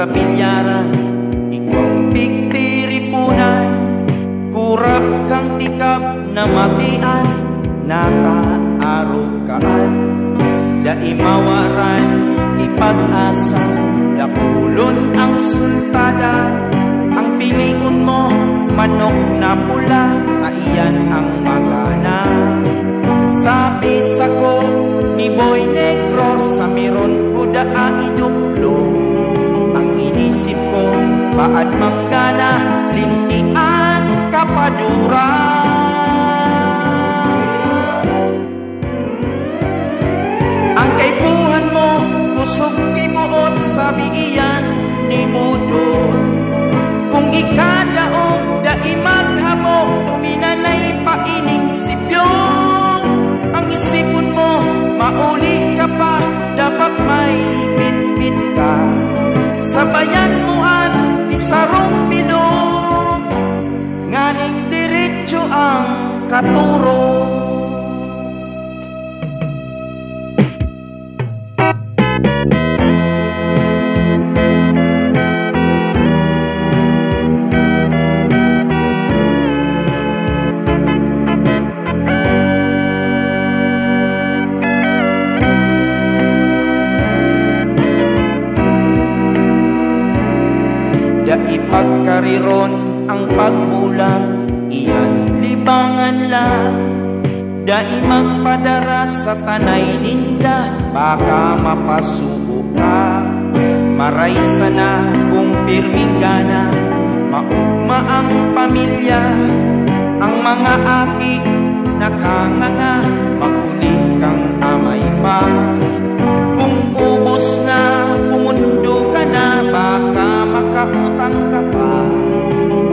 sa bilyaran, ikaw pigtiripunan, kurap kang tikap na matian, nakaarugkaan, daimawaran ipag-asa, dakulon ang sultada, ang piliun mo, manok na pula, aiyan ang magana. Sabi sako ni Boy Negro, sa meron ko daa iduplo, ang inisip ko, baad manggana, lintian kapadura. Ang kaipuhan mo, kusog tibuot, sabi iyan ni Budot. Kung ikadaog, dai maghabok, tuminanay paining sipyong. Ang isipon mo, mauli ka pa, dapat may bit-bit ka. Sabayan mo an, isarong bilog, nganing diretso ang katuro. Ipagkariron ang pagmulang, iyan libangan lang. Dai magpadara sa tanay ninda, baka mapasubo ka. Maray sana kung pirming gana, maugma ang pamilya. Ang mga aki nakanganga, makulit kang amay pa. Kung ubos na, pumundo ka na, baka makautang ka pa.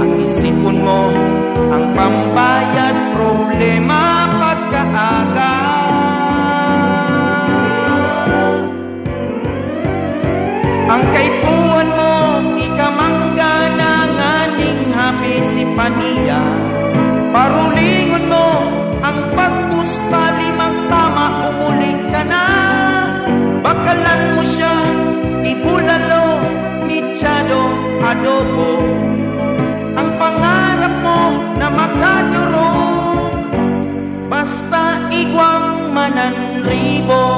Ang isipon mo, ang pambayad, problema pagkaaga. Ang kaipuhan mo, ikamangga na nganing habi si paniya. Parulingon mo, ang pagpusta limang tama, umulik ka na. Bakalan mo siya, ibulalo, michado, adobo. Ang pangarap mo na makadurog, basta igwang mananribo.